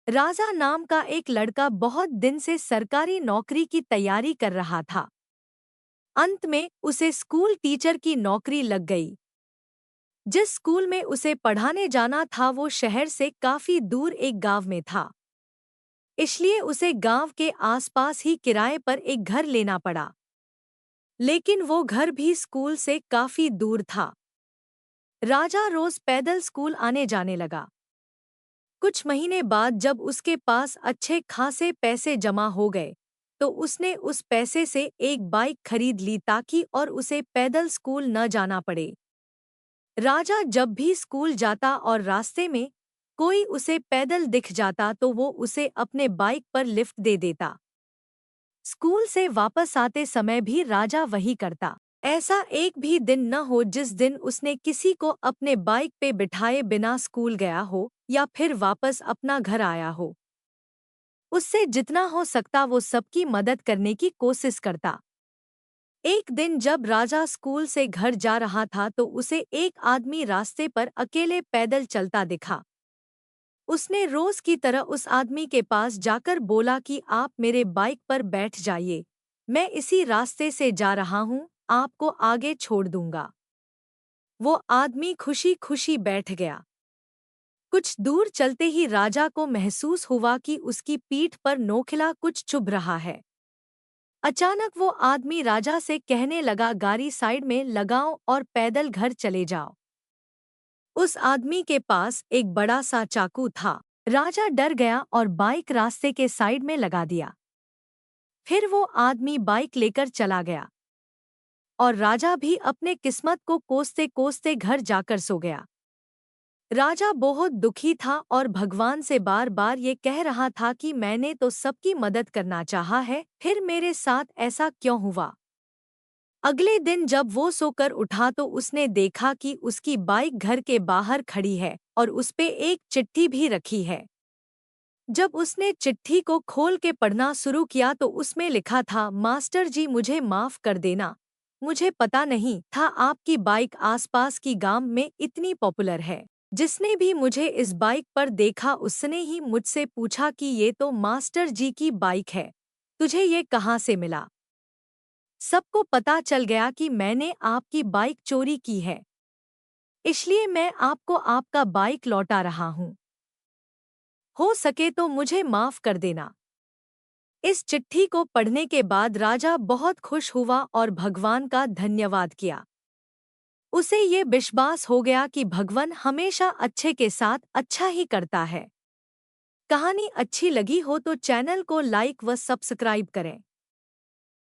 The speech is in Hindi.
राजा नाम का एक लड़का बहुत दिन से सरकारी नौकरी की तैयारी कर रहा था। अंत में उसे स्कूल टीचर की नौकरी लग गई। जिस स्कूल में उसे पढ़ाने जाना था वो शहर से काफी दूर एक गांव में था। इसलिए उसे गांव के आसपास ही किराए पर एक घर लेना पड़ा। लेकिन वो घर भी स्कूल से काफी दूर था। राजा रोज पैदल स्कूल आने जाने लगा। कुछ महीने बाद जब उसके पास अच्छे खासे पैसे जमा हो गए तो उसने उस पैसे से एक बाइक खरीद ली ताकि और उसे पैदल स्कूल न जाना पड़े। राजा जब भी स्कूल जाता और रास्ते में कोई उसे पैदल दिख जाता तो वो उसे अपने बाइक पर लिफ्ट दे देता। स्कूल से वापस आते समय भी राजा वही करता। ऐसा एक भी दिन न हो जिस दिन उसने किसी को अपने बाइक पे बिठाए बिना स्कूल गया हो या फिर वापस अपना घर आया हो। उससे जितना हो सकता वो सबकी मदद करने की कोशिश करता। एक दिन जब राजा स्कूल से घर जा रहा था तो उसे एक आदमी रास्ते पर अकेले पैदल चलता दिखा। उसने रोज की तरह उस आदमी के पास जाकर बोला कि आप मेरे बाइक पर बैठ जाइए, मैं इसी रास्ते से जा रहा हूँ, आपको आगे छोड़ दूंगा। वो आदमी खुशी खुशी बैठ गया। कुछ दूर चलते ही राजा को महसूस हुआ कि उसकी पीठ पर नोखिला कुछ चुभ रहा है। अचानक वो आदमी राजा से कहने लगा, गाड़ी साइड में लगाओ और पैदल घर चले जाओ। उस आदमी के पास एक बड़ा सा चाकू था। राजा डर गया और बाइक रास्ते के साइड में लगा दिया। फिर वो आदमी बाइक लेकर चला गया और राजा भी अपने किस्मत को कोसते कोसते घर जाकर सो गया। राजा बहुत दुखी था और भगवान से बार बार ये कह रहा था कि मैंने तो सबकी मदद करना चाहा है, फिर मेरे साथ ऐसा क्यों हुआ। अगले दिन जब वो सोकर उठा तो उसने देखा कि उसकी बाइक घर के बाहर खड़ी है और उसपे एक चिट्ठी भी रखी है। जब उसने चिट्ठी को खोल के पढ़ना शुरू किया तो उसमें लिखा था, मास्टर जी मुझे माफ कर देना, मुझे पता नहीं था आपकी बाइक आसपास की गांव में इतनी पॉपुलर है। जिसने भी मुझे इस बाइक पर देखा उसने ही मुझसे पूछा कि ये तो मास्टर जी की बाइक है, तुझे ये कहाँ से मिला। सबको पता चल गया कि मैंने आपकी बाइक चोरी की है, इसलिए मैं आपको आपका बाइक लौटा रहा हूँ। हो सके तो मुझे माफ कर देना। इस चिट्ठी को पढ़ने के बाद राजा बहुत खुश हुआ और भगवान का धन्यवाद किया। उसे ये विश्वास हो गया कि भगवान हमेशा अच्छे के साथ अच्छा ही करता है। कहानी अच्छी लगी हो तो चैनल को लाइक व सब्सक्राइब करें।